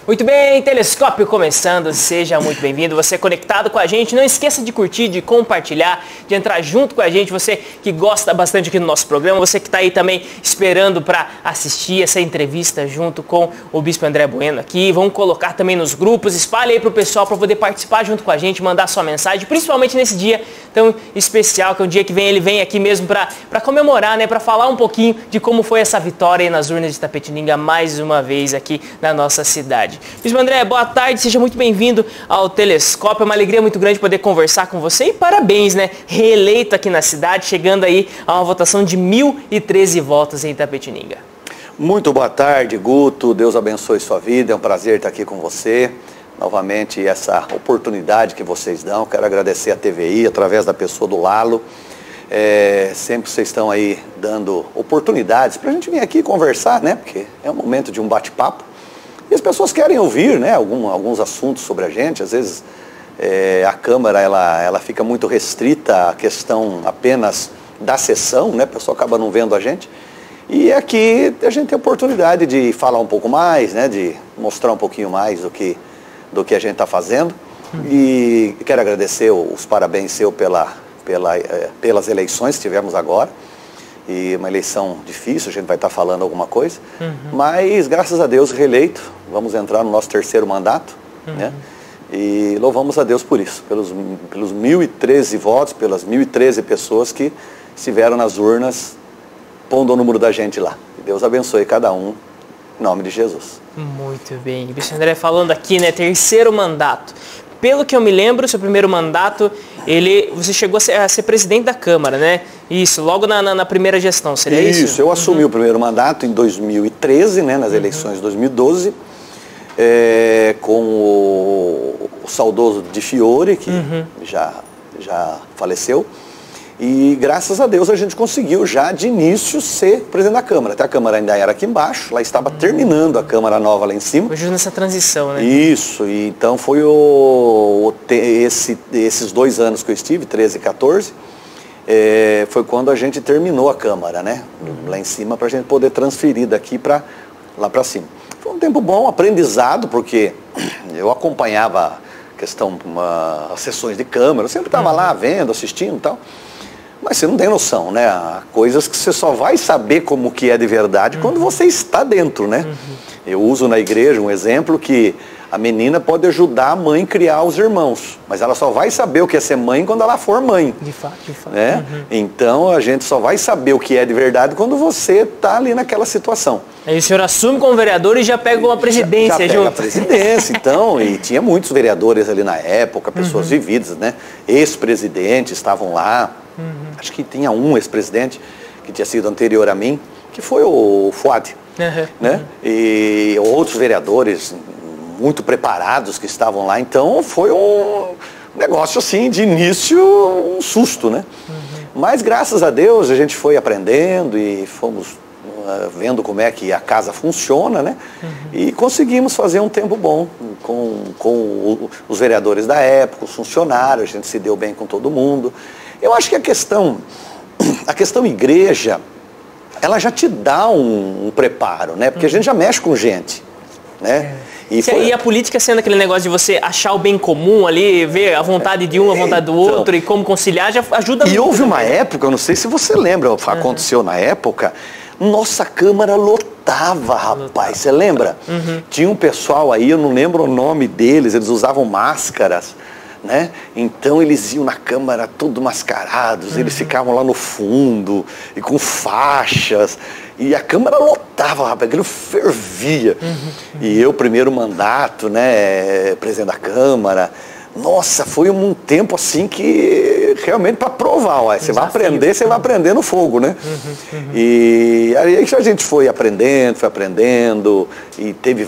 Muito bem, Telescópio começando, seja muito bem-vindo, você conectado com a gente, não esqueça de curtir, de compartilhar, de entrar junto com a gente, você que gosta bastante aqui do nosso programa, você que está aí também esperando para assistir essa entrevista junto com o Bispo André Bueno aqui, vamos colocar também nos grupos, espalhe aí para o pessoal para poder participar junto com a gente, mandar sua mensagem, principalmente nesse dia tão especial, que é um dia que ele vem aqui mesmo para comemorar, né, para falar um pouquinho de como foi essa vitória aí nas urnas de Itapetininga mais uma vez aqui na nossa cidade. Bispo André, boa tarde, seja muito bem-vindo ao Telescópio, é uma alegria muito grande poder conversar com você e parabéns, né? Reeleito aqui na cidade, chegando aí a uma votação de 1.013 votos em Itapetininga. Muito boa tarde, Guto, Deus abençoe sua vida, é um prazer estar aqui com você. Novamente, essa oportunidade que vocês dão, quero agradecer a TVI, através da pessoa do Lalo. Sempre vocês estão aí dando oportunidades para a gente vir aqui conversar, né? Porque é um momento de um bate-papo. E as pessoas querem ouvir, né, alguns assuntos sobre a gente. Às vezes a Câmara ela fica muito restrita à questão apenas da sessão, né? A pessoa acaba não vendo a gente. E aqui a gente tem a oportunidade de falar um pouco mais, né, de mostrar um pouquinho mais do que a gente está fazendo. E quero agradecer os parabéns seu pelas eleições que tivemos agora. E uma eleição difícil, a gente vai estar falando alguma coisa. Mas, graças a Deus, reeleito. Vamos entrar no nosso terceiro mandato. Né? E louvamos a Deus por isso. Pelos 1.013 votos, pelas 1.013 pessoas que estiveram nas urnas, pondo o número da gente lá. Que Deus abençoe cada um, em nome de Jesus. Muito bem. Bispo André falando aqui, né? Terceiro mandato. Pelo que eu me lembro, seu primeiro mandato, você chegou a ser presidente da Câmara, né? Isso, logo na primeira gestão, seria isso? Isso, eu assumi o primeiro mandato em 2013, né, nas eleições de 2012, com o saudoso Di Fiore, que já faleceu. E graças a Deus a gente conseguiu já de início ser presidente da Câmara. Até a Câmara ainda era aqui embaixo, lá estava terminando a Câmara nova lá em cima. Hoje nessa transição, né? Isso, e então foi esses 2 anos que eu estive, 13 e 14, foi quando a gente terminou a Câmara, né? Lá em cima, para a gente poder transferir daqui para lá para cima. Foi um tempo bom, aprendizado, porque eu acompanhava a questão, as sessões de Câmara, eu sempre estava lá vendo, assistindo e tal. Mas você não tem noção, né? Há coisas que você só vai saber como que é de verdade quando você está dentro, né? Eu uso na igreja um exemplo que a menina pode ajudar a mãe a criar os irmãos, mas ela só vai saber o que é ser mãe quando ela for mãe. De fato, de fato. Né? Então a gente só vai saber o que é de verdade quando você está ali naquela situação. Aí o senhor assume como vereador e já pega uma presidência já pega junto. a presidência, então, e tinha muitos vereadores ali na época, pessoas vividas, né? Ex-presidentes estavam lá. Acho que tinha um ex-presidente que tinha sido anterior a mim, que foi o Fuad, né? E outros vereadores muito preparados que estavam lá. Então foi um negócio assim, de início, um susto, né? Mas graças a Deus a gente foi aprendendo e fomos vendo como é que a casa funciona, né? E conseguimos fazer um tempo bom com os vereadores da época, os funcionários, a gente se deu bem com todo mundo. Eu acho que a questão igreja, ela já te dá um preparo, né? Porque a gente já mexe com gente, né? E a política sendo aquele negócio de você achar o bem comum ali, ver a vontade de um, a vontade do outro e como conciliar, já ajuda muito. E houve uma época, eu não sei se você lembra, aconteceu na época, nossa Câmara lotava, rapaz, você lembra? Tinha um pessoal aí, eu não lembro o nome deles, eles usavam máscaras, né? Então eles iam na Câmara todos mascarados, eles ficavam lá no fundo e com faixas, e a Câmara lotava, rapaz, aquilo fervia. E eu, primeiro mandato, né, presidente da Câmara, nossa, foi um tempo assim que realmente para provar, ó, você vai aprender no fogo, né? E aí a gente foi aprendendo, e teve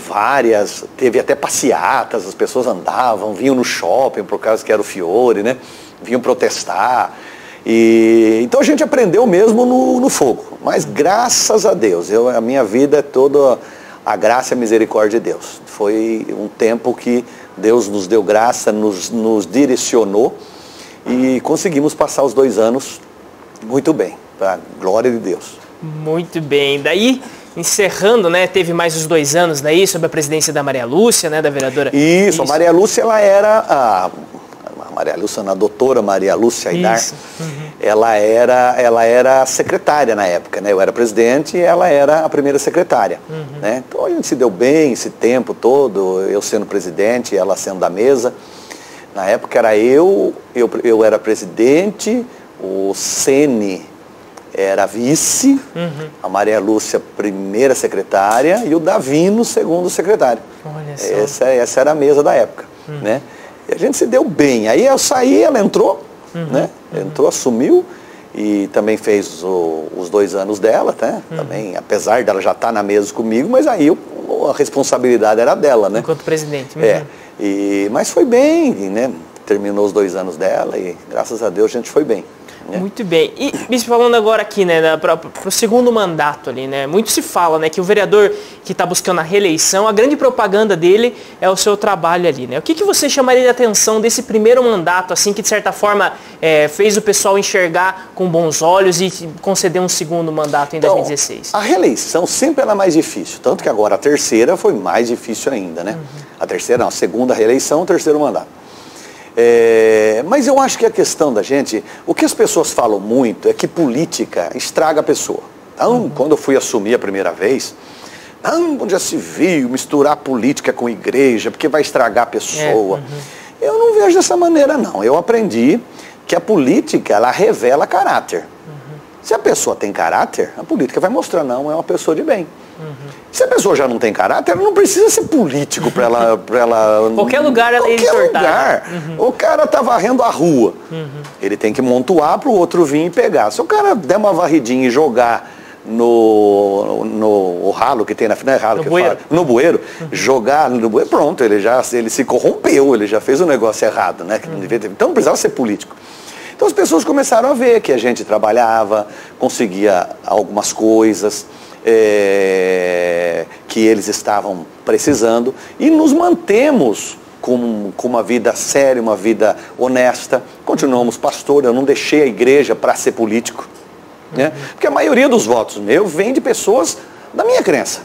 até passeatas, as pessoas andavam, vinham no shopping, por causa que era o Fiore, né? Vinham protestar. Então a gente aprendeu mesmo no fogo, mas graças a Deus, a minha vida é toda a graça e a misericórdia de Deus. Foi um tempo que Deus nos deu graça, nos direcionou e conseguimos passar os 2 anos muito bem, para a glória de Deus. Muito bem. Daí encerrando, né, teve mais os 2 anos daí, sob a presidência da Maria Lúcia, né, da vereadora. Isso, a Maria Lúcia, ela era a Maria Lúcia, a doutora Maria Lúcia Aidar, ela era secretária na época, né? Eu era presidente e ela era a primeira secretária, né? Então a gente se deu bem esse tempo todo, eu sendo presidente, ela sendo da mesa. Na época era eu era presidente, o Sene era vice, a Maria Lúcia primeira secretária e o Davino segundo secretário. Olha só. Essa era a mesa da época, né? E a gente se deu bem. Aí eu saí, ela entrou, né? Entrou, assumiu e também fez os 2 anos dela, né? Também, apesar dela já estar na mesa comigo, mas aí a responsabilidade era dela, né? Enquanto presidente. Mas foi bem, né? Terminou os 2 anos dela e graças a Deus a gente foi bem. Né? Muito bem. E, bispo, falando agora aqui, né, para o segundo mandato ali, né, muito se fala, né, que o vereador que está buscando a reeleição, a grande propaganda dele é o seu trabalho ali, né? O que você chamaria de atenção desse primeiro mandato, assim, que de certa forma fez o pessoal enxergar com bons olhos e conceder um segundo mandato em 2016? A reeleição sempre era mais difícil, tanto que agora a terceira foi mais difícil ainda, né? A terceira não, a segunda reeleição, o terceiro mandato. Mas eu acho que a questão da gente, o que as pessoas falam muito é que política estraga a pessoa. Então, quando eu fui assumir a primeira vez, onde já se viu misturar política com igreja, porque vai estragar a pessoa. Eu não vejo dessa maneira, não. Eu aprendi que a política, ela revela caráter. Se a pessoa tem caráter, a política vai mostrar, não, é uma pessoa de bem. Se a pessoa já não tem caráter, ela não precisa ser político para ela... Qualquer lugar ela é exortada. O cara tá varrendo a rua. Ele tem que montuar para o outro vir e pegar. Se o cara der uma varridinha e jogar no ralo que tem na frente, no bueiro, jogar no bueiro, pronto, ele se corrompeu, ele já fez um negócio errado, né? Que não devia ter, então não precisava ser político. Então as pessoas começaram a ver que a gente trabalhava, conseguia algumas coisas, que eles estavam precisando e nos mantemos com uma vida séria, uma vida honesta. Continuamos pastor, eu não deixei a igreja para ser político, né? Porque a maioria dos votos meus vem de pessoas da minha crença,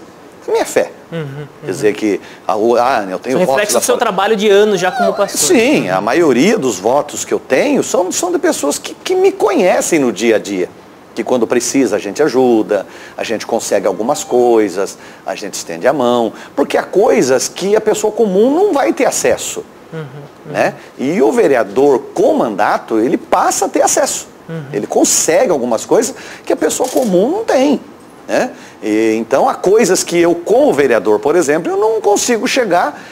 da minha fé. Quer dizer que eu tenho votos... Reflexo do seu trabalho de anos já como pastor. Sim, a maioria dos votos que eu tenho são de pessoas que me conhecem no dia a dia. Que quando precisa a gente ajuda, a gente consegue algumas coisas, a gente estende a mão, porque há coisas que a pessoa comum não vai ter acesso, né? E o vereador com mandato, ele passa a ter acesso, ele consegue algumas coisas que a pessoa comum não tem, né? Então há coisas que eu, como vereador, por exemplo, eu não consigo chegar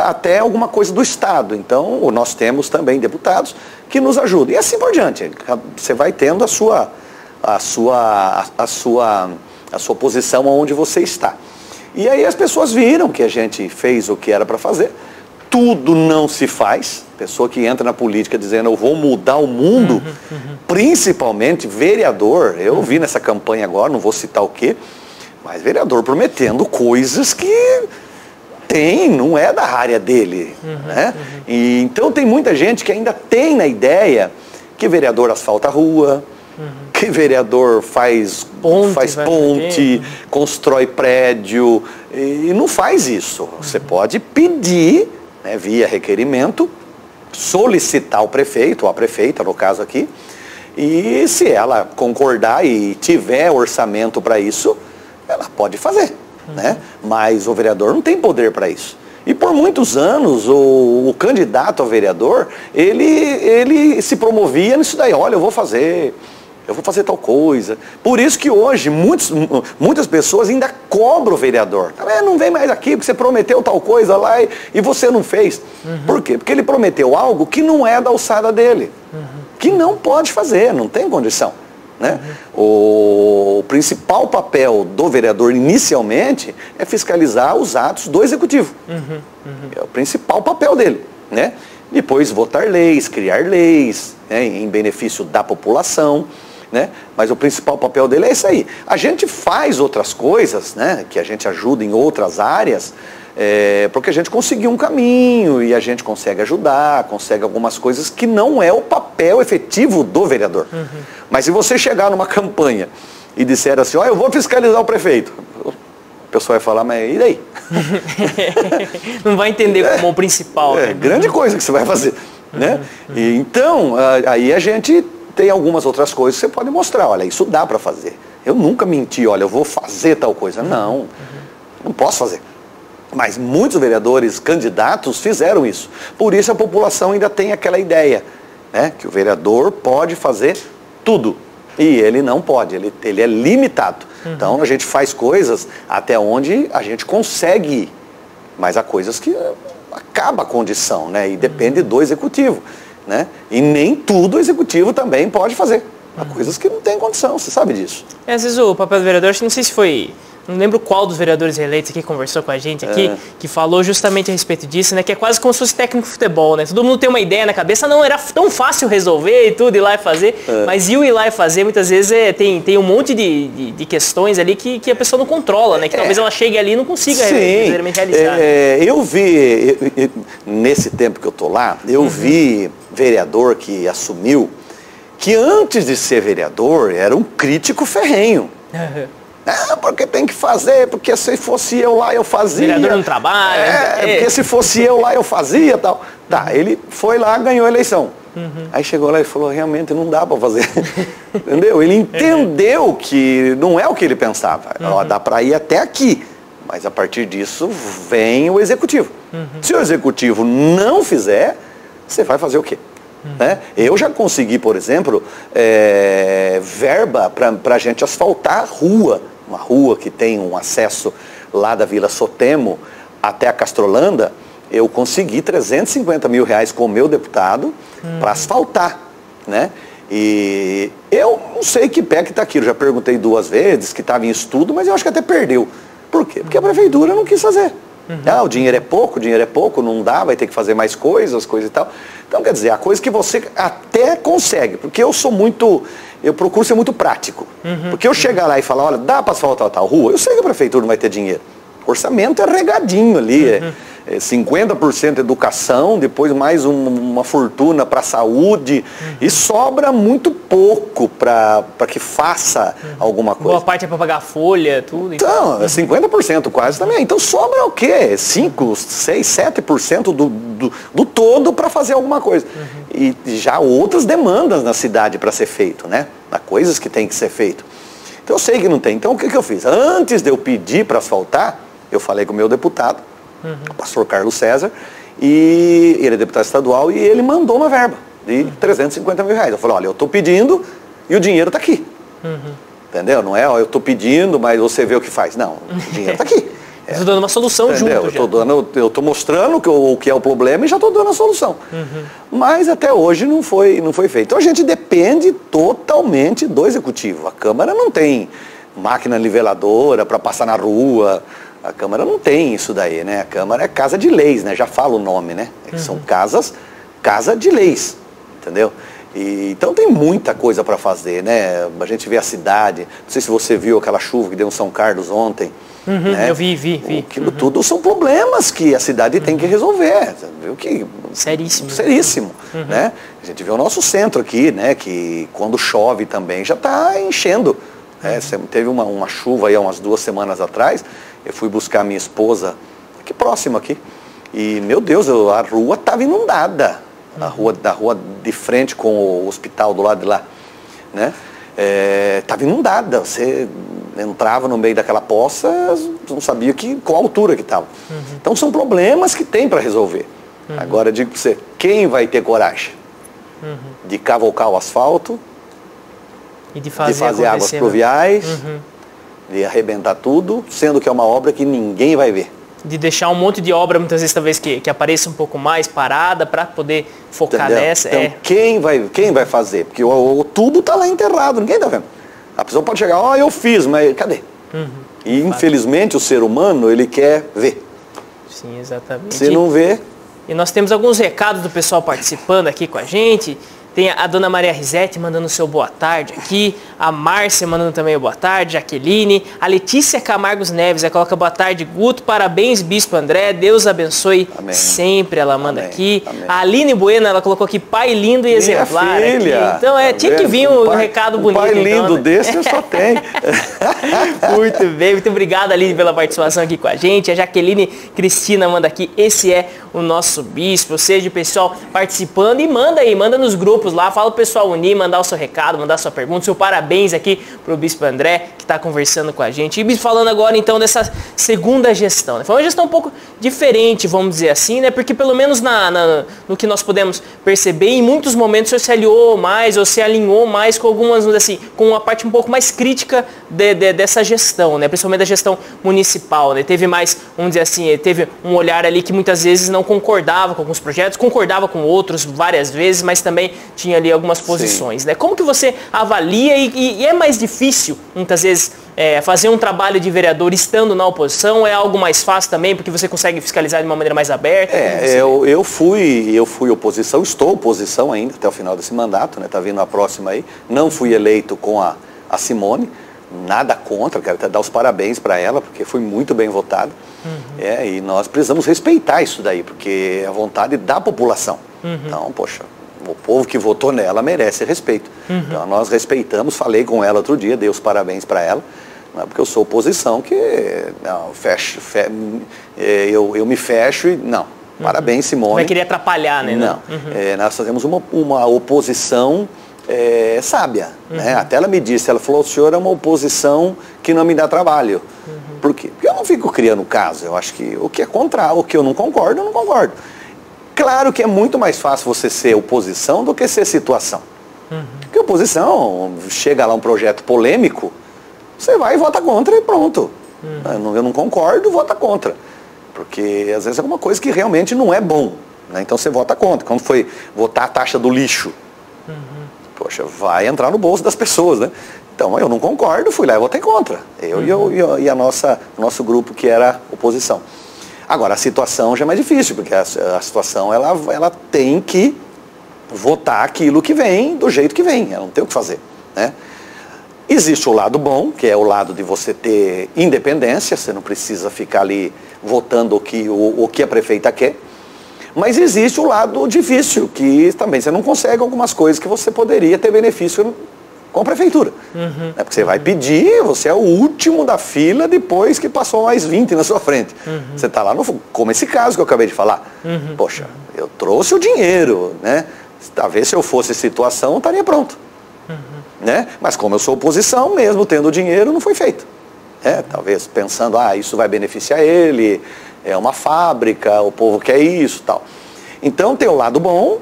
até alguma coisa do Estado. Então nós temos também deputados que nos ajudam, e assim por diante, você vai tendo a sua posição onde você está. E aí as pessoas viram que a gente fez o que era para fazer. Tudo não se faz. Pessoa que entra na política dizendo eu vou mudar o mundo, principalmente vereador. Eu vi nessa campanha agora, não vou citar o quê, mas vereador prometendo coisas que não é da área dele, né? E então tem muita gente que ainda tem na ideia que vereador asfalta a rua, que vereador faz ponte, constrói prédio, e não faz isso. Você pode pedir, né, via requerimento, solicitar ao prefeito, ou a prefeita, no caso aqui, e se ela concordar e tiver orçamento para isso, ela pode fazer, né? Mas o vereador não tem poder para isso. E por muitos anos, o candidato a vereador, ele se promovia nisso daí, olha, eu vou fazer tal coisa. Por isso que hoje muitas pessoas ainda cobram o vereador. Não vem mais aqui porque você prometeu tal coisa lá e você não fez. Por quê? Porque ele prometeu algo que não é da alçada dele. Que não pode fazer, não tem condição, né? O principal papel do vereador inicialmente é fiscalizar os atos do executivo. É o principal papel dele, né? Depois votar leis, criar leis, né, em benefício da população, né? Mas o principal papel dele é isso aí. A gente faz outras coisas, né, que a gente ajuda em outras áreas, porque a gente conseguiu um caminho e a gente consegue ajudar, consegue algumas coisas que não é o papel efetivo do vereador. Mas se você chegar numa campanha e disser assim, ó, eu vou fiscalizar o prefeito. O pessoal vai falar, mas e daí? Não vai entender como o principal. É grande coisa que você vai fazer, né? E, então, aí a gente tem algumas outras coisas que você pode mostrar, olha, isso dá para fazer. Eu nunca menti, olha, eu vou fazer tal coisa. Não posso fazer. Mas muitos vereadores candidatos fizeram isso. Por isso a população ainda tem aquela ideia, né, que o vereador pode fazer tudo. E ele não pode, ele é limitado. Então a gente faz coisas até onde a gente consegue ir. Mas há coisas que acaba a condição, né? E depende do executivo, né? E nem tudo o executivo também pode fazer. Há coisas que não tem condição, você sabe disso. Às vezes o papel do vereador, não sei se foi... Não lembro qual dos vereadores eleitos aqui conversou com a gente aqui, que falou justamente a respeito disso, né? Que é quase como se fosse técnico de futebol, né? Todo mundo tem uma ideia na cabeça, não era tão fácil resolver e tudo, ir lá e fazer. Mas ir lá e fazer, muitas vezes, tem um monte de questões ali que a pessoa não controla, né? Que talvez ela chegue ali e não consiga realizar. Eu vi, nesse tempo que eu tô lá, eu vi vereador que assumiu que antes de ser vereador era um crítico ferrenho. Porque tem que fazer, porque se fosse eu lá eu fazia. O vereador não trabalha. Porque se fosse eu lá eu fazia e tal. Tá, ele foi lá, ganhou a eleição. Aí chegou lá e falou, realmente não dá para fazer. Entendeu? Ele entendeu que não é o que ele pensava. Ó, dá para ir até aqui. Mas a partir disso vem o executivo. Se o executivo não fizer, você vai fazer o quê? Né? Eu já consegui, por exemplo, verba para a gente asfaltar a rua. Uma rua que tem um acesso lá da Vila Sotemo até a Castrolanda. Eu consegui 350 mil reais com o meu deputado para asfaltar, né? E eu não sei que pé que está aqui. Eu já perguntei 2 vezes, que estava em estudo, mas eu acho que até perdeu. Por quê? Porque a prefeitura não quis fazer. O dinheiro é pouco, não dá, vai ter que fazer mais coisas e tal. Então, quer dizer, a coisa que você até consegue, porque eu procuro ser muito prático. Porque eu chegar lá e falar, olha, dá para asfaltar tal rua, eu sei que a prefeitura não vai ter dinheiro. O orçamento é regadinho ali, 50% educação, depois mais uma fortuna para a saúde, e sobra muito pouco para que faça alguma coisa. Boa parte é para pagar folha, tudo. Então, 50% quase também. Então sobra o quê? 5, 6, 7% do todo para fazer alguma coisa. E já outras demandas na cidade para ser feito, né? Há coisas que tem que ser feito. Então eu sei que não tem. Então o que eu fiz? Antes de eu pedir para asfaltar, eu falei com o meu deputado, o pastor Carlos César, e ele é deputado estadual, e ele mandou uma verba de 350 mil reais. Eu falei, olha, eu estou pedindo e o dinheiro está aqui. Entendeu? Não é, ó, eu estou pedindo, mas você vê o que faz. Não, o dinheiro está aqui. Estou dando uma solução junto. Eu estou mostrando o que é o problema e já estou dando a solução. Mas até hoje não foi feito. Então a gente depende totalmente do executivo. A Câmara não tem máquina niveladora para passar na rua. A Câmara não tem isso daí, né? A Câmara é casa de leis, né? Já fala o nome, né? São casa de leis, entendeu? Então tem muita coisa para fazer, né? A gente vê a cidade, não sei se você viu aquela chuva que deu em São Carlos ontem. Né? Eu vi. Aquilo tudo são problemas que a cidade tem que resolver. Viu que seríssimo, né? A gente vê o nosso centro aqui, né? Que quando chove também já está enchendo. Teve uma chuva aí há umas 2 semanas atrás. Eu fui buscar minha esposa aqui próximo aqui. E, meu Deus, a rua estava inundada. A rua de frente com o hospital do lado de lá, né? Estava inundada. Você entrava no meio daquela poça, não sabia qual altura que estava. Então são problemas que tem para resolver. Agora eu digo para você, quem vai ter coragem de cavocar o asfalto, de fazer águas pluviais, de arrebentar tudo, sendo que é uma obra que ninguém vai ver. De deixar um monte de obra, muitas vezes, talvez, que apareça um pouco mais parada para poder focar nessa. Então, quem vai fazer? Porque o tubo está lá enterrado, ninguém está vendo. A pessoa pode chegar, eu fiz, mas cadê? E, infelizmente, o ser humano, ele quer ver. Sim, exatamente. Se não vê... E nós temos alguns recados do pessoal participando aqui com a gente. Tem a dona Maria Risete mandando o seu boa tarde aqui, a Márcia mandando também o boa tarde, Jaqueline, a Letícia Camargos Neves, ela coloca boa tarde, Guto, parabéns, Bispo André, Deus abençoe sempre, ela manda aqui. Amém. A Aline Bueno, ela colocou aqui, pai lindo e exemplar. Filha, aqui. Então tinha que vir um recado bonito. Pai lindo então, né? desse eu só tenho. Muito bem, muito obrigado, Aline, pela participação aqui com a gente. A Jaqueline Cristina manda aqui, esse é o nosso bispo. Ou seja, o pessoal participando e manda aí, manda nos grupos lá, fala o pessoal unir, mandar o seu recado, mandar a sua pergunta, seu parabéns aqui pro Bispo André, que está conversando com a gente. E falando agora então dessa segunda gestão, né? Foi uma gestão um pouco diferente, vamos dizer assim, né? Porque pelo menos no que nós podemos perceber, em muitos momentos o senhor se aliou mais, ou se alinhou mais com algumas, assim, com uma parte um pouco mais crítica dessa gestão, né? Principalmente da gestão municipal, né? Teve mais, vamos dizer assim, teve um olhar ali que muitas vezes não concordava com alguns projetos, concordava com outros várias vezes, mas também tinha ali algumas posições, né? Como que você avalia e é mais difícil, muitas vezes, fazer um trabalho de vereador estando na oposição? É algo mais fácil também, porque você consegue fiscalizar de uma maneira mais aberta? Eu fui oposição, estou oposição ainda até o final desse mandato, né? Tá vindo a próxima aí. Não fui eleito com a Simone, nada contra, quero até dar os parabéns para ela, porque foi muito bem votada. E nós precisamos respeitar isso daí, porque é a vontade da população. Então, poxa, o povo que votou nela merece respeito. Então nós respeitamos, falei com ela outro dia, dei os parabéns para ela, não é porque eu sou oposição que não, eu me fecho e não. Parabéns, Simone. Vai querer atrapalhar, né? Não. Nós fazemos uma oposição sábia. Né? Até ela me disse, ela falou, o senhor é uma oposição que não me dá trabalho. Por quê? Porque eu não fico criando caso. Eu acho que o que é contrário, o que eu não concordo, eu não concordo. Claro que é muito mais fácil você ser oposição do que ser situação. Porque oposição, chega lá um projeto polêmico, você vai e vota contra e pronto. Eu não concordo, vota contra. Porque às vezes é alguma coisa que realmente não é bom. Né? Então você vota contra. Quando foi votar a taxa do lixo, poxa, vai entrar no bolso das pessoas, né? Então eu não concordo, fui lá e votei contra. Eu e nosso grupo que era oposição. Agora, a situação já é mais difícil, porque a situação ela tem que votar aquilo que vem do jeito que vem, ela não tem o que fazer. Né? Existe o lado bom, que é o lado de você ter independência, você não precisa ficar ali votando o que a prefeita quer. Mas existe o lado difícil, que também você não consegue algumas coisas que você poderia ter benefício com a prefeitura. Porque você vai pedir, você é o último da fila depois que passou mais 20 na sua frente. Você está lá, como esse caso que eu acabei de falar. Poxa, eu trouxe o dinheiro, né? Talvez se eu fosse situação, eu estaria pronto. Né? Mas como eu sou oposição, mesmo tendo o dinheiro, não foi feito. Talvez pensando, isso vai beneficiar ele, é uma fábrica, o povo quer isso, tal. Então tem o lado bom,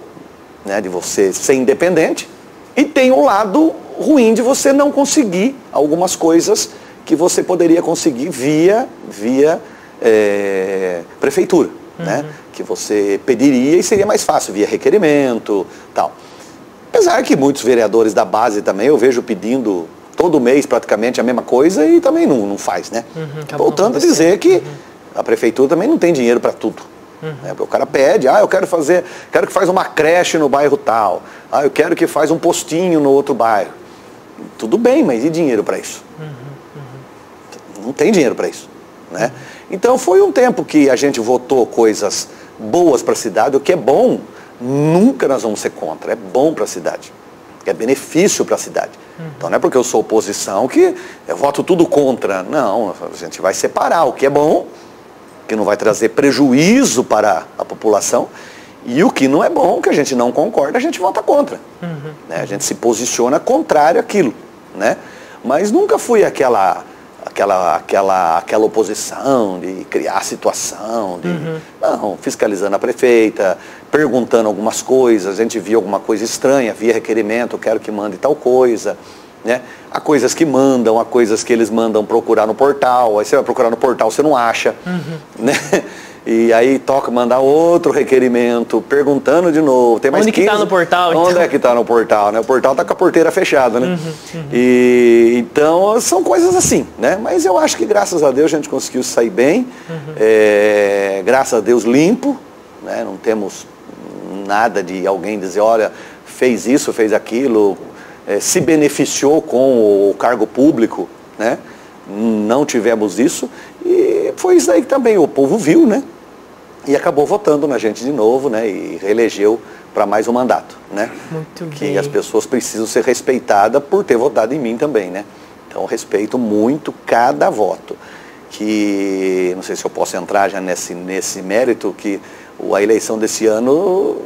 né, de você ser independente, e tem o lado ruim de você não conseguir algumas coisas que você poderia conseguir via prefeitura, né? Que você pediria e seria mais fácil, via requerimento, tal. Apesar que muitos vereadores da base também eu vejo pedindo todo mês praticamente a mesma coisa e também não faz, né? Voltando a dizer que a prefeitura também não tem dinheiro para tudo. O cara pede, eu quero que faz uma creche no bairro tal, eu quero que faz um postinho no outro bairro. Tudo bem, mas e dinheiro para isso? Não tem dinheiro para isso. Né? Então foi um tempo que a gente votou coisas boas para a cidade, o que é bom, nunca nós vamos ser contra, é bom para a cidade, é benefício para a cidade. Então não é porque eu sou oposição que eu voto tudo contra, não, a gente vai separar o que é bom, que não vai trazer prejuízo para a população, e o que não é bom, que a gente não concorda, a gente vota contra. Né? A gente se posiciona contrário àquilo. Né? Mas nunca fui aquela oposição de criar situação, não, fiscalizando a prefeita, perguntando algumas coisas, a gente via alguma coisa estranha, via requerimento, eu quero que mande tal coisa. Né? Há coisas que mandam, há coisas que eles mandam procurar no portal, aí você vai procurar no portal, você não acha. Né? E aí toca mandar outro requerimento, perguntando de novo. Tem mais onde 15... que está no portal? Onde é que está no portal? Né? O portal está com a porteira fechada. Né? E, então, são coisas assim. Né? Mas eu acho que, graças a Deus, a gente conseguiu sair bem. Graças a Deus, limpo. Né? Não temos nada de alguém dizer, olha, fez isso, fez aquilo, se beneficiou com o cargo público, né? Não tivemos isso, e foi isso aí que também o povo viu, né? E acabou votando na gente de novo, né? E reelegeu para mais um mandato, né? Muito bem. Que as pessoas precisam ser respeitadas por ter votado em mim também, né? Então eu respeito muito cada voto. Que, não sei se eu posso entrar já nesse mérito, que a eleição desse ano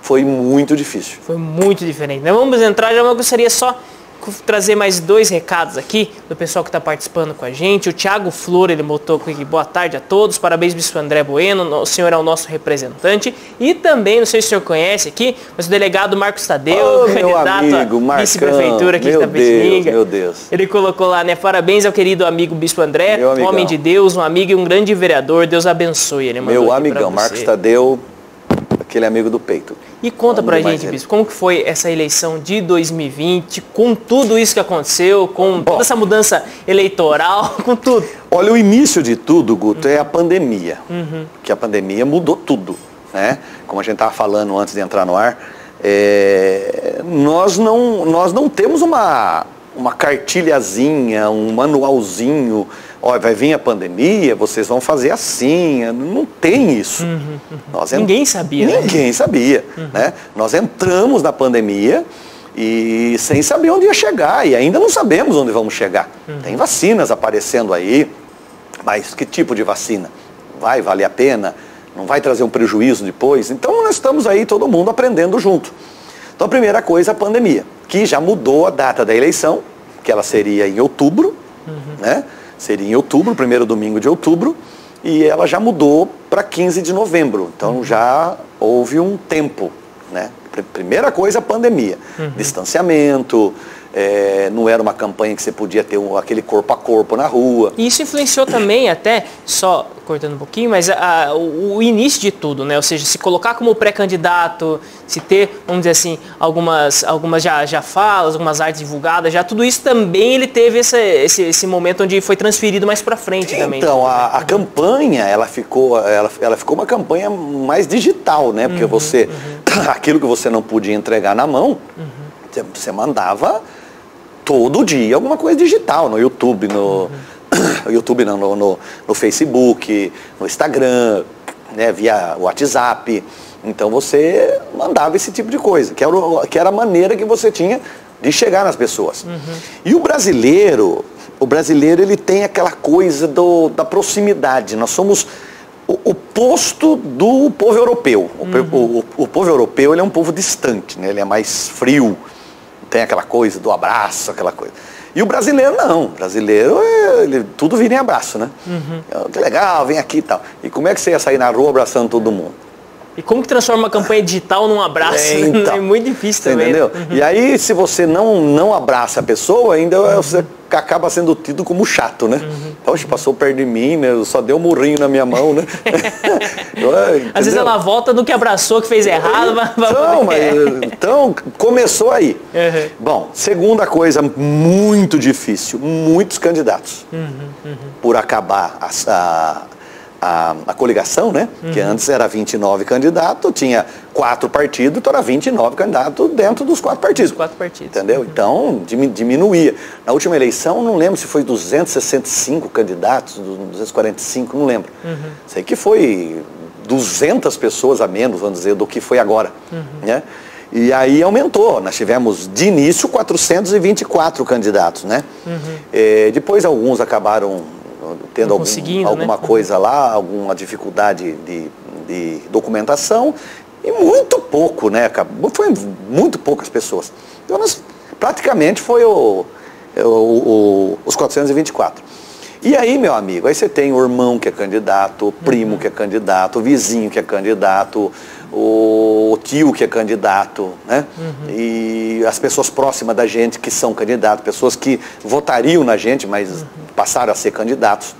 foi muito difícil. Foi muito diferente, né? Vamos entrar, já eu gostaria só trazer mais 2 recados aqui do pessoal que está participando com a gente. O Thiago Flor, ele botou aqui: boa tarde a todos, parabéns Bispo André Bueno, o senhor é o nosso representante. E também, não sei se o senhor conhece aqui, mas o delegado Marcos Tadeu, candidato a vice-prefeitura aqui de Tapetininga. Meu Deus. Ele colocou lá, né, parabéns ao querido amigo Bispo André, um homem de Deus, um amigo e um grande vereador, Deus abençoe. Ele meu amigão, Marcos Tadeu, aquele amigo do peito. E conta pra gente, Bispo, como que foi essa eleição de 2020, com tudo isso que aconteceu, com toda essa mudança eleitoral, com tudo? Olha, o início de tudo, Guto, é a pandemia. Que a pandemia mudou tudo, né? Como a gente estava falando antes de entrar no ar, nós não temos uma cartilhazinha, um manualzinho. Olha, vai vir a pandemia, vocês vão fazer assim. Não tem isso. Ninguém sabia. Ninguém sabia. Né? Nós entramos na pandemia e sem saber onde ia chegar. E ainda não sabemos onde vamos chegar. Tem vacinas aparecendo aí, mas que tipo de vacina? Vai valer a pena? Não vai trazer um prejuízo depois? Então nós estamos aí todo mundo aprendendo junto. Então a primeira coisa, a pandemia, que já mudou a data da eleição, que ela seria em outubro, né? Seria em outubro, primeiro domingo de outubro, e ela já mudou para 15 de novembro. Então já houve um tempo, né? Primeira coisa, a pandemia. Distanciamento, não era uma campanha que você podia ter aquele corpo a corpo na rua. E isso influenciou também, até, só cortando um pouquinho, mas o início de tudo, né? Ou seja, se colocar como pré-candidato, se ter, vamos dizer assim, algumas já falas, algumas artes divulgadas, já tudo isso também ele teve esse momento onde foi transferido mais para frente também. Então, a campanha, ela ficou uma campanha mais digital, né? Porque aquilo que você não podia entregar na mão, você mandava todo dia alguma coisa digital, no YouTube, no Facebook, no Instagram, né, via WhatsApp. Então você mandava esse tipo de coisa, que era a maneira que você tinha de chegar nas pessoas. E o brasileiro ele tem aquela coisa da proximidade. Nós somos o oposto do povo europeu. O povo europeu, ele é um povo distante, né? Ele é mais frio. Tem aquela coisa do abraço, aquela coisa. E o brasileiro não. O brasileiro, tudo vira em abraço, né? Que legal, vem aqui e tal. E como é que você ia sair na rua abraçando todo mundo? E como que transforma uma campanha digital num abraço? Então, é muito difícil também. Entendeu? E aí, se você não abraça a pessoa, ainda você acaba sendo tido como chato, né? Poxa, passou perto de mim, né? Só deu um murrinho na minha mão, né? Às vezes ela volta do que abraçou, que fez errado. Então, começou aí. Bom, segunda coisa muito difícil, muitos candidatos. Por acabar a coligação, né? Que antes era 29 candidatos, tinha 4 partidos, então era 29 candidatos dentro dos 4 partidos. 4 partidos. Entendeu? Então, diminuía. Na última eleição, não lembro se foi 265 candidatos, 245, não lembro. Sei que foi 200 pessoas a menos, vamos dizer, do que foi agora. Né? E aí aumentou. Nós tivemos, de início, 424 candidatos, né? Depois alguns acabaram tendo alguma coisa lá, alguma dificuldade de documentação, e muito pouco, né? Foi muito poucas pessoas. Então, praticamente foi os 424. E aí, meu amigo, aí você tem o irmão que é candidato, o primo que é candidato, o vizinho que é candidato, o tio que é candidato, né? E as pessoas próximas da gente que são candidatos, pessoas que votariam na gente, mas passaram a ser candidatos.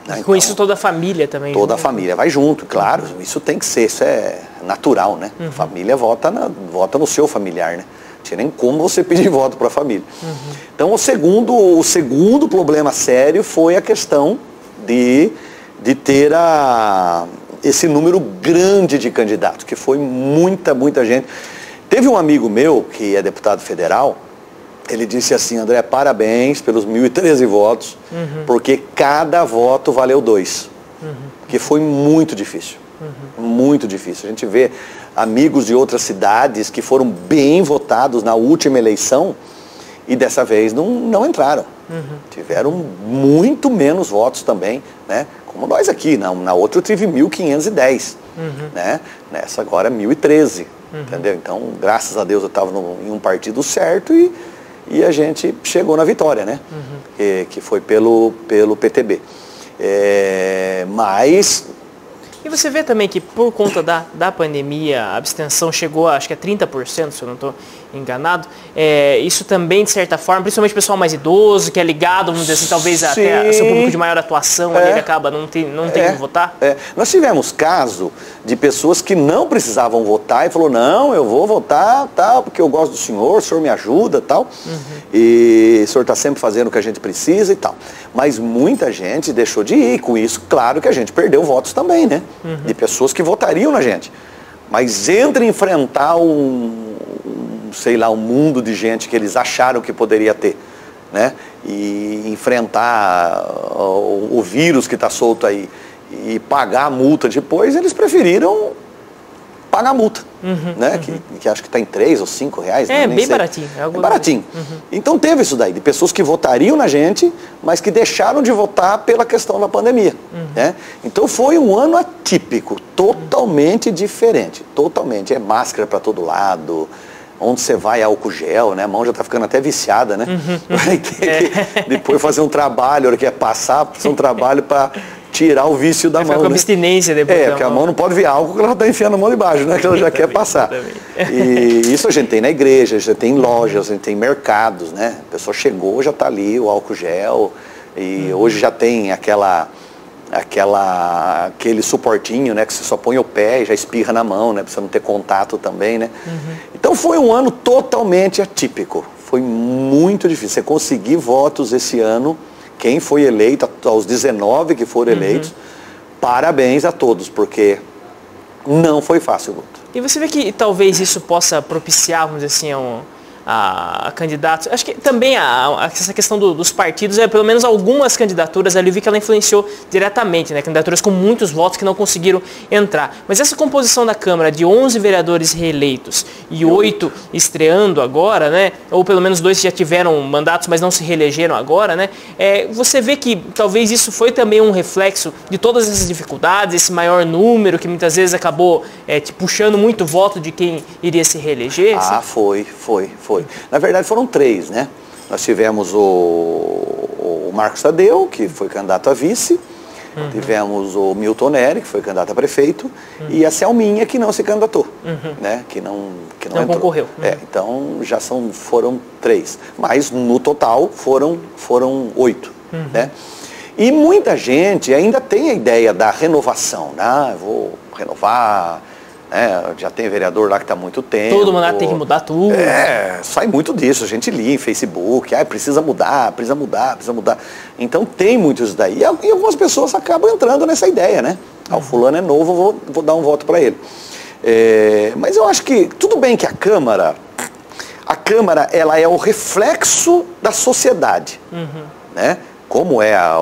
Né? Com isso toda a família também. Toda a família vai junto, claro, isso tem que ser, isso é natural, né? A família vota no seu familiar, né? Não tinha nem como você pedir voto para a família. Então o segundo problema sério foi a questão de ter esse número grande de candidatos, que foi muita gente. Teve um amigo meu, que é deputado federal, ele disse assim: André, parabéns pelos 1.013 votos, porque cada voto valeu 2. Porque foi muito difícil. Muito difícil. A gente vê amigos de outras cidades que foram bem votados na última eleição e dessa vez não entraram. Tiveram muito menos votos também, né? Como nós aqui, na outra eu tive 1.510, né? Nessa agora 1.013, entendeu? Então, graças a Deus eu estava em um partido certo e a gente chegou na vitória, né? Que foi pelo PTB. Mas... E você vê também que por conta da pandemia, a abstenção chegou a, acho que é 30%, se eu não estou enganado. Isso também, de certa forma, principalmente o pessoal mais idoso, que é ligado, vamos dizer assim, talvez até seu público de maior atuação, ele acaba não tem como votar. Nós tivemos caso de pessoas que não precisavam votar e falou: não, eu vou votar, tal, porque eu gosto do senhor, o senhor me ajuda, tal. E o senhor está sempre fazendo o que a gente precisa e tal. Mas muita gente deixou de ir. Com isso, claro que a gente perdeu votos também, né? De pessoas que votariam na gente. Mas entre enfrentar sei lá, um mundo de gente que eles acharam que poderia ter, né? E enfrentar o vírus que está solto aí e pagar a multa depois, eles preferiram pagar a multa, né? Que acho que está em 3 ou 5 reais. Bem baratinho. É baratinho. Então teve isso daí, de pessoas que votariam na gente, mas que deixaram de votar pela questão da pandemia, né? Então foi um ano atípico, totalmente diferente, totalmente. É máscara para todo lado, onde você vai, álcool gel, né? A mão já está ficando até viciada, né? Vai ter que depois fazer um trabalho, a hora que é passar, fazer um trabalho para tirar o vício da mão, com né? abstinência depois. Porque a mão não pode ver álcool que ela está enfiando a mão debaixo, né? Que ela já quer passar. E isso a gente tem na igreja, a gente tem em lojas, a gente tem em mercados, né? A pessoa chegou, já está ali o álcool gel, e hoje já tem aquele suportinho, né? Que você só põe o pé e já espirra na mão, né? Pra você não ter contato também, né? Então foi um ano totalmente atípico. Foi muito difícil. Você conseguir votos esse ano. Quem foi eleito, aos 19 que foram eleitos, parabéns a todos, porque não foi fácil, Guto. E você vê que talvez isso possa propiciar, vamos dizer assim, a candidatos. Acho que também essa questão dos partidos, pelo menos algumas candidaturas ali, eu vi que ela influenciou diretamente, né? Candidaturas com muitos votos que não conseguiram entrar. Mas essa composição da Câmara de 11 vereadores reeleitos e 8 estreando agora, né? Ou pelo menos 2 que já tiveram mandatos, mas não se reelegeram agora, né? Você vê que talvez isso foi também um reflexo de todas essas dificuldades, esse maior número que muitas vezes acabou puxando muito voto de quem iria se reeleger? Foi. Na verdade foram 3, né? Nós tivemos o Marcos Tadeu, que foi candidato a vice, tivemos o Milton Neri, que foi candidato a prefeito, e a Selminha, que não se candidatou, né? Que não entrou. Concorreu. Então já foram 3, mas no total foram 8, né? E muita gente ainda tem a ideia da renovação, né? Eu vou renovar. Já tem vereador lá que está há muito tempo. Todo mandato tem que mudar tudo. Sai muito disso. A gente lia em Facebook, precisa mudar. Então tem muito isso daí. E algumas pessoas acabam entrando nessa ideia, né? O fulano é novo, vou dar um voto para ele. Mas eu acho que, tudo bem que a Câmara, ela é o reflexo da sociedade, né? Como é a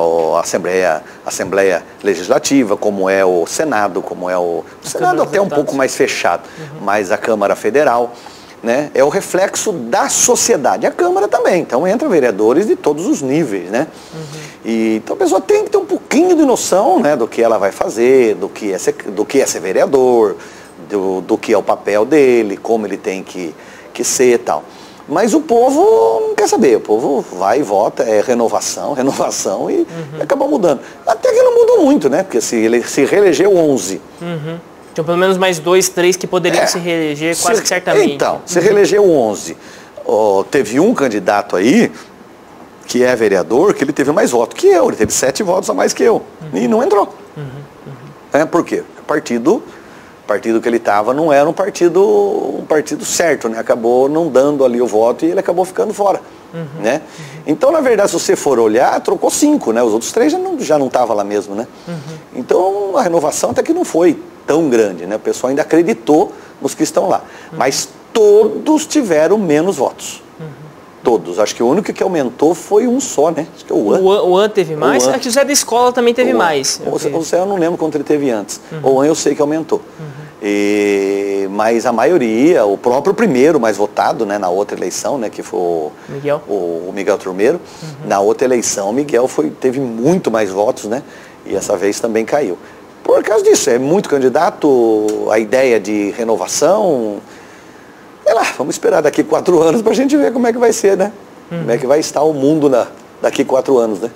Assembleia Legislativa, como é o Senado, como é o Senado até um pouco mais fechado, mas a Câmara Federal, né, é o reflexo da sociedade. A Câmara também, então entra vereadores de todos os níveis, né? Então a pessoa tem que ter um pouquinho de noção, né, do que ela vai fazer, do que é ser vereador, do que é o papel dele, como ele tem que ser e tal. Mas o povo não quer saber, o povo vai e vota, renovação e acaba mudando. Até que não mudou muito, né? Porque se reelegeu 11. Então pelo menos mais 2, 3 que poderiam se reeleger quase que certamente. Então, se reelegeu 11. Teve um candidato aí, que é vereador, que ele teve mais votos que eu, ele teve 7 votos a mais que eu. E não entrou. Por quê? O partido que ele estava não era um partido certo, né? Acabou não dando ali o voto e ele acabou ficando fora, né? Então, na verdade, se você for olhar, trocou 5, né? Os outros 3 já não estavam lá mesmo, né? Então, a renovação até que não foi tão grande, né? O pessoal ainda acreditou nos que estão lá. Mas todos tiveram menos votos. Todos. Acho que o único que aumentou foi um só, né? Acho que o AN teve mais. Acho que o Zé da Escola também teve mais. O Zé eu não lembro quanto ele teve antes. O AN eu sei que aumentou. Mas a maioria, o próprio primeiro mais votado, né, na outra eleição, né, que foi o Miguel Turmeiro, na outra eleição o Miguel teve muito mais votos, né? E essa vez também caiu. Por causa disso, é muito candidato, a ideia de renovação. Sei lá, vamos esperar daqui 4 anos para a gente ver como é que vai ser, né? Como é que vai estar o mundo daqui 4 anos, né?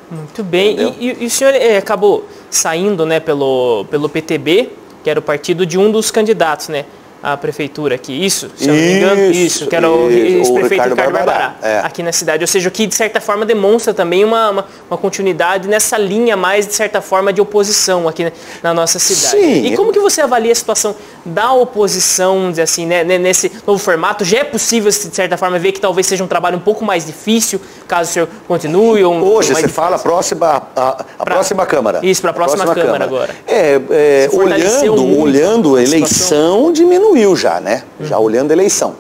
Muito bem. E o senhor acabou saindo, né, pelo PTB, que era o partido de um dos candidatos, né, à prefeitura aqui. Isso, se eu não me engano, isso, que era o ex-prefeito Ricardo Barbará, aqui na cidade. Ou seja, o que de certa forma demonstra também uma continuidade nessa linha mais, de certa forma, de oposição aqui na nossa cidade. Sim. E como que você avalia a situação da oposição, vamos dizer assim, né, nesse novo formato? Já é possível, de certa forma, ver que talvez seja um trabalho um pouco mais difícil, caso o senhor continue? Hoje, você fala a próxima Câmara. Isso, para a próxima Câmara agora. Olhando a eleição, diminuiu já, né? Já olhando a eleição.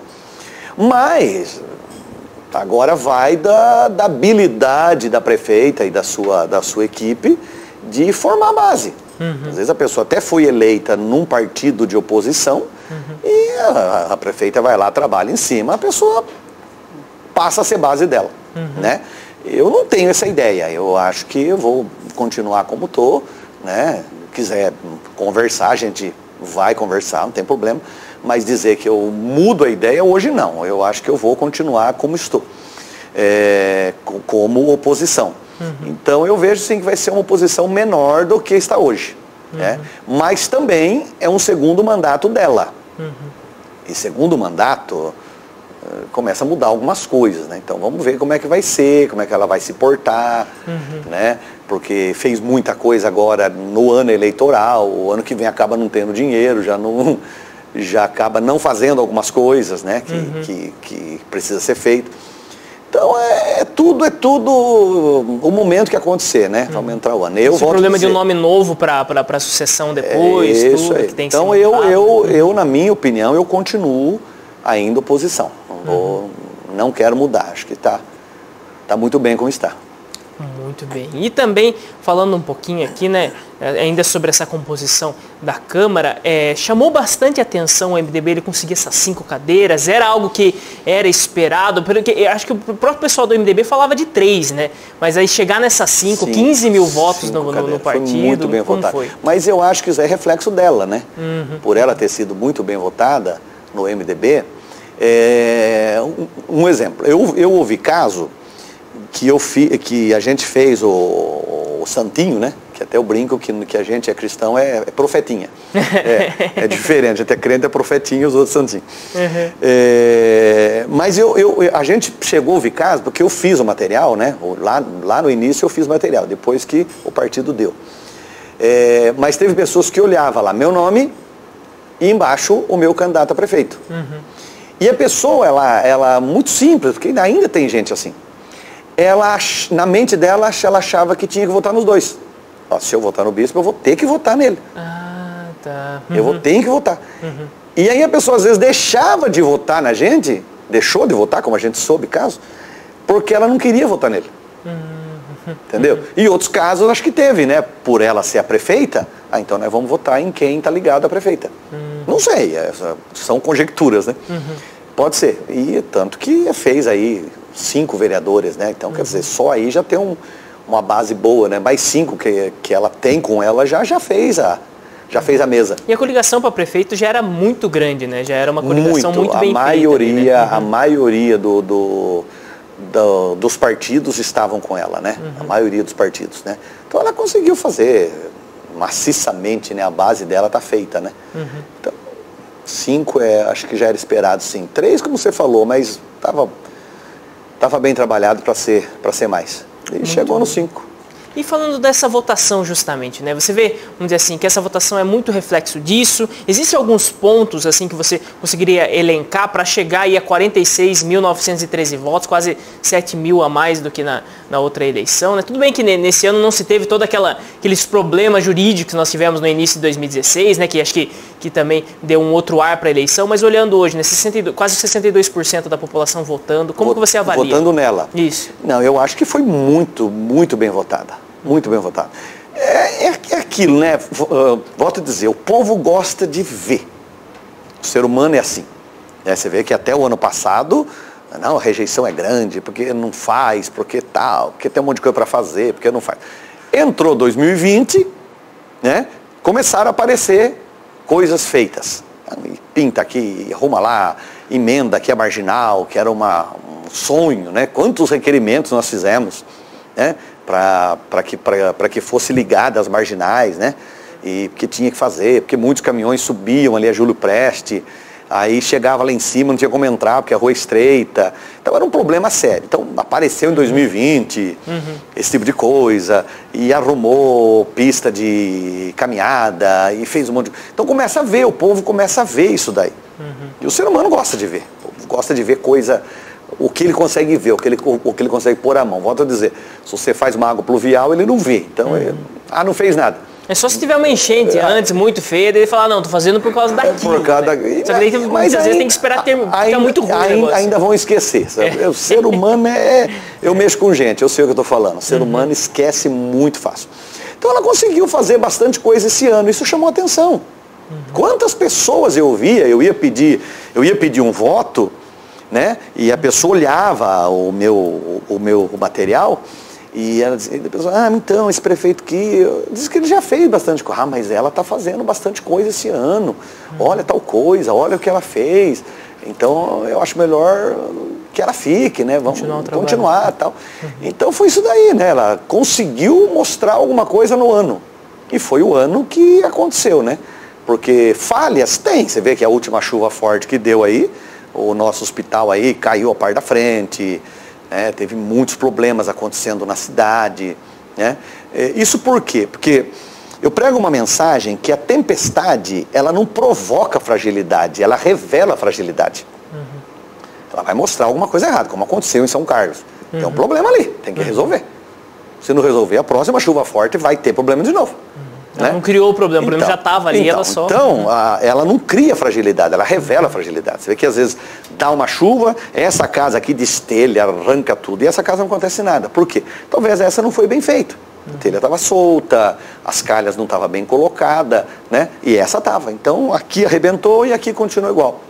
Mas agora vai da habilidade da prefeita e da sua equipe de formar a base. Às vezes a pessoa até foi eleita num partido de oposição e a prefeita vai lá, trabalha em cima, a pessoa passa a ser base dela, né? Eu não tenho essa ideia, eu acho que eu vou continuar como estou, né? Quiser conversar, a gente vai conversar, não tem problema, mas dizer que eu mudo a ideia hoje não, eu acho que eu vou continuar como estou, como oposição. Então eu vejo sim que vai ser uma oposição menor do que está hoje, né? Mas também é um segundo mandato dela. E segundo mandato começa a mudar algumas coisas, né? Então vamos ver como é que vai ser, como é que ela vai se portar, né? Porque fez muita coisa agora no ano eleitoral, o ano que vem acaba não tendo dinheiro, já acaba não fazendo algumas coisas, né? Que precisa ser feito. Então é tudo o momento que acontecer, né? Vamos entrar o ano. Esse problema de um nome novo para a sucessão depois, isso tudo aí. Que tem que então ser eu, na minha opinião, eu continuo ainda oposição. Não quero mudar, acho que tá muito bem como está. Muito bem. E também, falando um pouquinho aqui, né, ainda sobre essa composição da Câmara, chamou bastante atenção o MDB ele conseguir essas 5 cadeiras, era algo que era esperado, porque acho que o próprio pessoal do MDB falava de 3, né? Mas aí chegar nessas 5, 15 mil votos no partido, foi muito bem votado. Foi? Mas eu acho que isso é reflexo dela, né? Por ela ter sido muito bem votada no MDB. Um exemplo, eu ouvi caso que a gente fez o Santinho, né? Que até eu brinco que a gente é cristão, é profetinha. É diferente, a gente é crente, é profetinha, os outros santinhos. Mas a gente chegou a ouvir caso, porque eu fiz o material, né? Lá no início eu fiz o material, depois que o partido deu. Mas teve pessoas que olhavam lá meu nome e embaixo o meu candidato a prefeito. E a pessoa, ela muito simples, porque ainda tem gente assim. Na mente dela, ela achava que tinha que votar nos dois. Se eu votar no bispo, eu vou ter que votar nele. Tá. Eu vou ter que votar. E aí a pessoa às vezes deixava de votar na gente, deixou de votar, como a gente soube caso, porque ela não queria votar nele. Entendeu? E outros casos acho que teve, né? Por ela ser a prefeita, então nós vamos votar em quem está ligado à prefeita. Não sei, são conjecturas, né? Pode ser. E tanto que fez aí 5 vereadores, né? Então, quer dizer, só aí já tem uma base boa, né? Mais 5 que ela tem com ela já fez a mesa. E a coligação para prefeito já era muito grande, né? Já era uma coligação muito bem feita. A maioria dos partidos estavam com ela, né? A maioria dos partidos, né? Então ela conseguiu fazer maciçamente, né? A base dela tá feita, né? Então, 5 acho que já era esperado, sim. 3, como você falou, mas tava bem trabalhado para ser mais. E muito chegou no 5. E falando dessa votação justamente, né? Você vê, vamos dizer assim, que essa votação é muito reflexo disso. Existem alguns pontos assim que você conseguiria elencar para chegar aí a 46.913 votos, quase 7 mil a mais do que na outra eleição, né? Tudo bem que nesse ano não se teve todo aqueles problemas jurídicos que nós tivemos no início de 2016, né? Que acho que que também deu um outro ar para a eleição, mas olhando hoje, né, quase 62% da população votando, como que você avalia? Votando nela. Isso. Não, eu acho que foi muito, muito bem votada. Muito bem votada. É aquilo, né? Volto a dizer, o povo gosta de ver. O ser humano é assim. Você vê que até o ano passado, não, a rejeição é grande, porque não faz, porque tal, porque tem um monte de coisa para fazer, porque não faz. Entrou 2020, né? Começaram a aparecer coisas feitas. E pinta aqui, arruma lá, emenda aqui a marginal, que era um sonho, né? Quantos requerimentos nós fizemos, né? Para que fosse ligada às marginais, né? E porque tinha que fazer, porque muitos caminhões subiam ali a Júlio Preste, aí chegava lá em cima, não tinha como entrar, porque a rua é estreita. Então era um problema sério. Então apareceu em 2020 esse tipo de coisa, e arrumou pista de caminhada, e fez um monte de... Então começa a ver, o povo começa a ver isso daí. E o ser humano gosta de ver. O povo gosta de ver coisa... O que ele consegue ver, o que ele consegue pôr a mão. Volto a dizer, se você faz uma água pluvial, ele não vê. Então, não fez nada. É só se tiver uma enchente antes, muito feia, daí ele fala, não, tô fazendo por causa daquilo. Por causa Só que daí muitas vezes tem que esperar ficar muito ruim o negócio. Ainda vão esquecer. O ser humano eu mexo com gente, eu sei o que eu tô falando. O ser humano esquece muito fácil. Então ela conseguiu fazer bastante coisa esse ano, isso chamou atenção. Quantas pessoas eu ia pedir um voto, né? E a pessoa olhava o meu material e ela dizia, então, esse prefeito aqui, diz que ele já fez bastante coisa. Mas ela está fazendo bastante coisa esse ano. Olha tal coisa, olha o que ela fez. Então, eu acho melhor que ela fique, né? Vamos continuar tal. Então, foi isso daí, né? Ela conseguiu mostrar alguma coisa no ano. E foi o ano que aconteceu, né? Porque falhas tem. Você vê que a última chuva forte que deu aí, o nosso hospital aí caiu a parte da frente, né? Teve muitos problemas acontecendo na cidade, né? Isso por quê? Porque eu prego uma mensagem que a tempestade, ela não provoca fragilidade, ela revela a fragilidade. Ela vai mostrar alguma coisa errada, como aconteceu em São Carlos. Tem um problema ali, tem que resolver. Se não resolver, a próxima chuva forte vai ter problema de novo. Ela não criou o problema já estava ali, ela só... Então, ela não cria fragilidade, ela revela a fragilidade. Você vê que às vezes dá uma chuva, essa casa aqui destelha, arranca tudo, e essa casa não acontece nada. Por quê? Talvez essa não foi bem feita. A telha estava solta, as calhas não estavam bem colocadas, né? E essa estava. Então, aqui arrebentou e aqui continuou igual.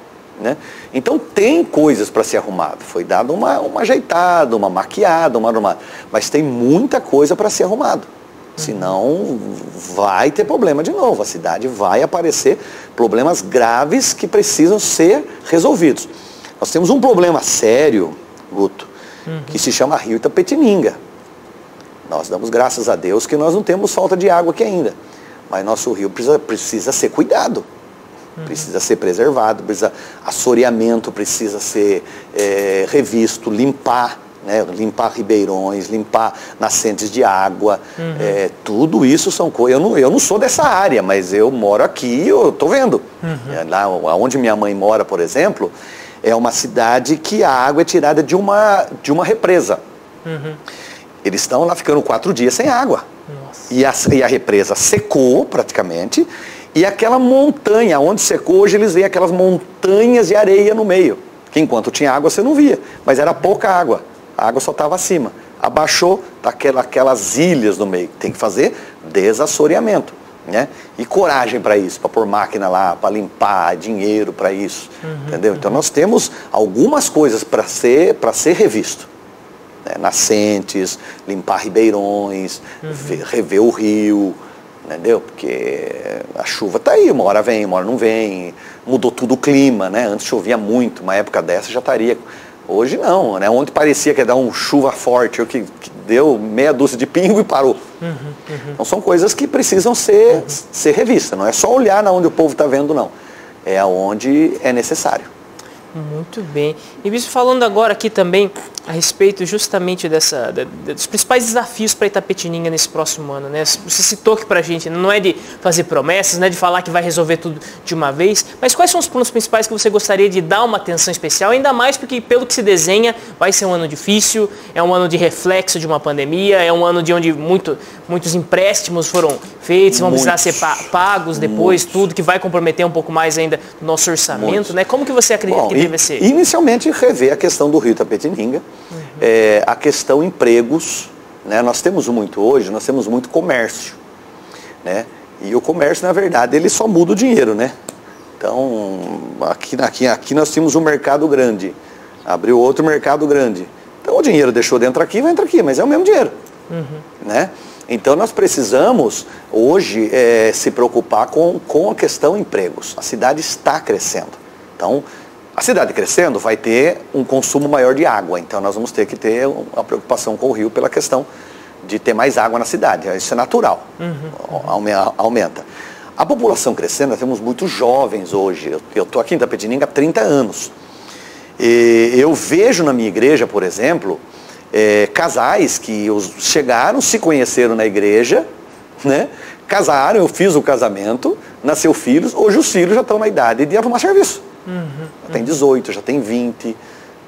Né? Então tem coisas para ser arrumado. Foi dado uma ajeitada, uma maquiada, uma arrumada. Mas tem muita coisa para ser arrumado. Senão vai ter problema de novo. A cidade vai aparecer problemas graves que precisam ser resolvidos. Nós temos um problema sério, Guto, que se chama Rio Itapetininga. Nós damos graças a Deus que nós não temos falta de água aqui ainda. Mas nosso rio precisa ser cuidado. Precisa ser preservado, assoreamento precisa ser revisto, limpar. Né, limpar ribeirões, limpar nascentes de água, tudo isso são coisas. Eu não sou dessa área, mas eu moro aqui, eu estou vendo. Lá onde minha mãe mora, por exemplo, é uma cidade que a água é tirada de uma represa. Eles estão lá ficando 4 dias sem água. E a represa secou praticamente, e aquela montanha, onde secou, hoje eles veem aquelas montanhas de areia no meio, que enquanto tinha água você não via, mas era pouca água. A água só estava acima. Abaixou, tá aquelas ilhas no meio. Tem que fazer desassoreamento. Né? E coragem para isso, para pôr máquina lá, para limpar, dinheiro para isso. Entendeu? Então nós temos algumas coisas para ser revisto. Né? Nascentes, limpar ribeirões, rever o rio. Entendeu? Porque a chuva está aí, uma hora vem, uma hora não vem. Mudou tudo o clima, né? Antes chovia muito, uma época dessa já estaria... Hoje não, né? Ontem parecia que ia dar uma chuva forte, que deu meia dúzia de pingo e parou. Então são coisas que precisam ser revistas, não é só olhar na onde o povo está vendo, não. É aonde é necessário. Muito bem. E bispo, falando agora aqui também A respeito justamente dos principais desafios para Itapetininga nesse próximo ano, né? Você citou aqui para a gente, não é de fazer promessas, não é de falar que vai resolver tudo de uma vez, mas quais são os planos principais que você gostaria de dar uma atenção especial, ainda mais porque, pelo que se desenha, vai ser um ano difícil, é um ano de reflexo de uma pandemia, é um ano de onde muitos empréstimos foram feitos, vão precisar ser pagos depois, tudo que vai comprometer um pouco mais ainda o nosso orçamento, né? Como que você acredita que deve ser? Inicialmente, rever a questão do Rio Itapetininga, a questão empregos, né? Nós temos muito comércio, né? E o comércio, na verdade, ele só muda o dinheiro, né? Então, aqui nós tínhamos um mercado grande, abriu outro mercado grande. Então, o dinheiro deixou de entrar aqui, vai entrar aqui, mas é o mesmo dinheiro, né? Então, nós precisamos, hoje, se preocupar com a questão empregos. A cidade está crescendo. Então, a cidade crescendo vai ter um consumo maior de água. Então, nós vamos ter que ter uma preocupação com o rio pela questão de ter mais água na cidade. Isso é natural, aumenta. A população crescendo, nós temos muitos jovens hoje. Eu estou aqui em Itapetininga há 30 anos. E eu vejo na minha igreja, por exemplo, casais que chegaram, se conheceram na igreja, né? Casaram, eu fiz o casamento, nasceu filhos, hoje os filhos já estão na idade de arrumar serviço. Já tem 18, já tem 20,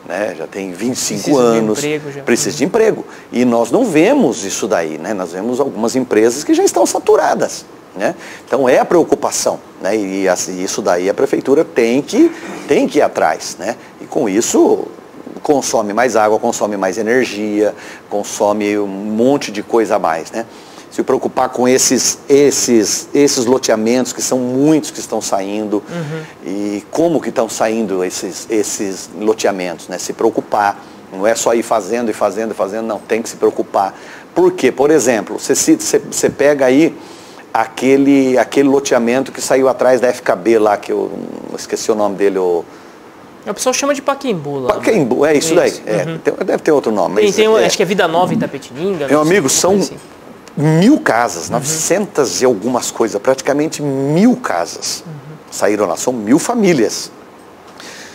né? Já tem 25 anos, precisa de emprego. E nós não vemos isso daí, né? Nós vemos algumas empresas que já estão saturadas, né? Então é a preocupação, né? E isso daí a prefeitura tem que ir atrás, né? E com isso consome mais água, consome mais energia, consome um monte de coisa a mais, né? Se preocupar com esses loteamentos, que são muitos que estão saindo, e como que estão saindo esses loteamentos, né? Se preocupar, não é só ir fazendo, não, tem que se preocupar. Por quê? Por exemplo, você pega aí aquele loteamento que saiu atrás da FKB lá, que eu esqueci o nome dele, o pessoal chama de Pacaembu lá. Pacaembu, é isso daí. Deve ter outro nome. Acho que é Vida Nova em Itapetininga. Meu amigo, são 1000 casas, 900 e algumas coisas, praticamente 1000 casas saíram lá, são 1000 famílias.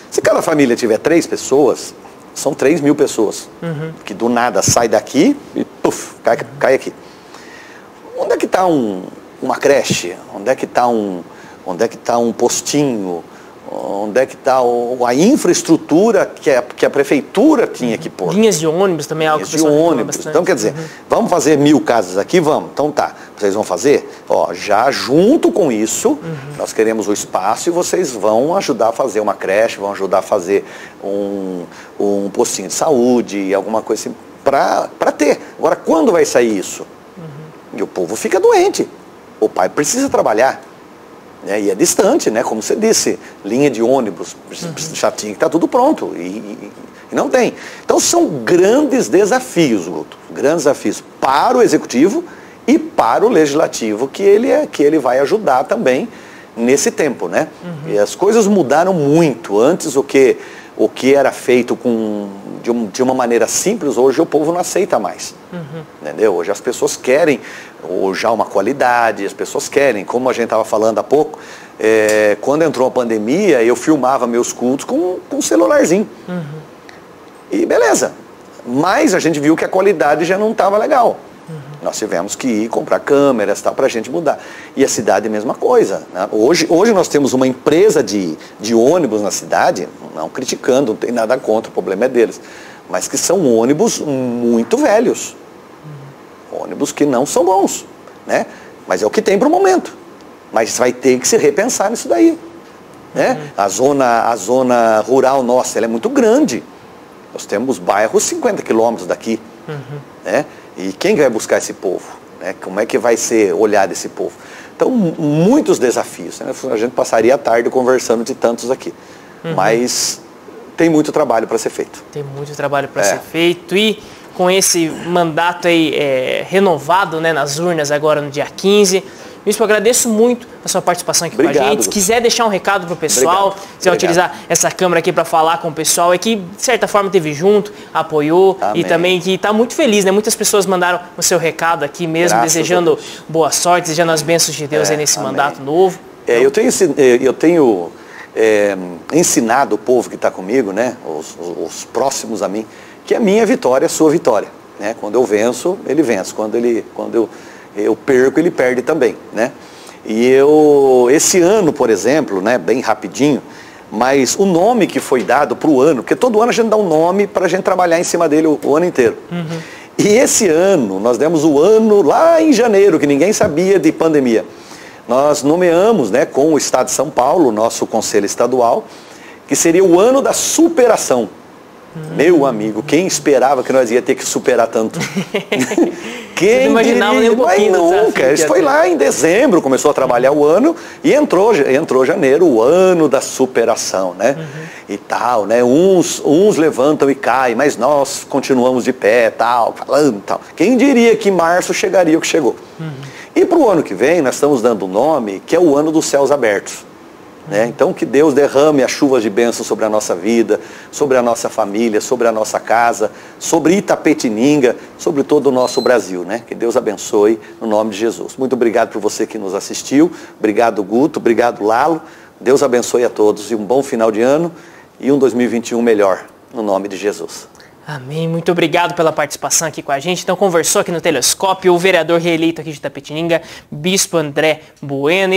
Se cada família tiver 3 pessoas, são 3.000 pessoas, que do nada sai daqui e puf, cai aqui. Onde é que está uma creche? Onde é que está um postinho? Onde é que está a infraestrutura que a prefeitura tinha que pôr? Linhas de ônibus também é algo que o pessoal reclama bastante. Então, quer dizer, vamos fazer 1000 casas aqui? Vamos. Então tá, vocês vão fazer? Já junto com isso, nós queremos o espaço e vocês vão ajudar a fazer uma creche, vão ajudar a fazer um postinho de saúde, alguma coisa assim, para ter. Agora, quando vai sair isso? E o povo fica doente. O pai precisa trabalhar. E é distante, né? Como você disse, linha de ônibus, já tinha que estar tudo pronto, e não tem. Então são grandes desafios, Guto, grandes desafios para o executivo e para o legislativo, que ele vai ajudar também nesse tempo, né? E as coisas mudaram muito. Antes o que era feito de uma maneira simples, hoje o povo não aceita mais. Entendeu? Hoje as pessoas querem já uma qualidade, as pessoas querem, como a gente estava falando há pouco, quando entrou a pandemia, eu filmava meus cultos com um celularzinho. E beleza. Mas a gente viu que a qualidade já não estava legal. Nós tivemos que ir comprar câmeras para a gente mudar. E a cidade, a mesma coisa, né? Hoje nós temos uma empresa de ônibus na cidade, não criticando, não tem nada contra, o problema é deles, mas que são ônibus muito velhos. Ônibus que não são bons, né? Mas é o que tem para o momento. Mas vai ter que se repensar nisso daí, né? A zona rural nossa, ela é muito grande. Nós temos bairros 50 quilômetros daqui, né? E quem vai buscar esse povo? Né? Como é que vai ser olhado esse povo? Então, muitos desafios, né? A gente passaria a tarde conversando de tantos aqui. Mas tem muito trabalho para ser feito. Tem muito trabalho para ser feito. E com esse mandato aí renovado, né, nas urnas agora no dia 15... Bispo, eu agradeço muito a sua participação aqui com a gente. Se quiser deixar um recado para o pessoal, se vai utilizar essa câmera aqui para falar com o pessoal, que de certa forma esteve junto, apoiou. Amém. E também que está muito feliz, né? Muitas pessoas mandaram o seu recado aqui mesmo, desejando boa sorte, desejando as bênçãos de Deus aí nesse mandato novo. Eu tenho ensinado o povo que está comigo, né? Os próximos a mim, que a minha vitória é a sua vitória, né? Quando eu venço, ele vence. Quando eu perco, ele perde também, né? E esse ano, por exemplo, né, bem rapidinho, mas o nome que foi dado para o ano, porque todo ano a gente dá um nome para a gente trabalhar em cima dele o ano inteiro. E esse ano, nós demos o ano lá em janeiro, que ninguém sabia de pandemia. Nós nomeamos, né, com o Estado de São Paulo, nosso Conselho Estadual, que seria o ano da superação. Meu amigo, quem esperava que nós ia ter que superar tanto? Quem não imaginava nem um pouquinho. Mas nunca. Isso foi lá em dezembro, começou a trabalhar o ano e entrou janeiro, o ano da superação, né? E tal, né? Uns levantam e caem, mas nós continuamos de pé, tal, falando, tal. Quem diria que em março chegaria o que chegou? E para o ano que vem, nós estamos dando um nome que é o ano dos céus abertos. Né? Então que Deus derrame as chuvas de bênção sobre a nossa vida, sobre a nossa família, sobre a nossa casa, sobre Itapetininga, sobre todo o nosso Brasil, né? Que Deus abençoe no nome de Jesus. Muito obrigado por você que nos assistiu, obrigado Guto, obrigado Lalo, Deus abençoe a todos e um bom final de ano e um 2021 melhor, no nome de Jesus. Amém. Muito obrigado pela participação aqui com a gente. Então conversou aqui no Telescópio o vereador reeleito aqui de Itapetininga, Bispo André Bueno.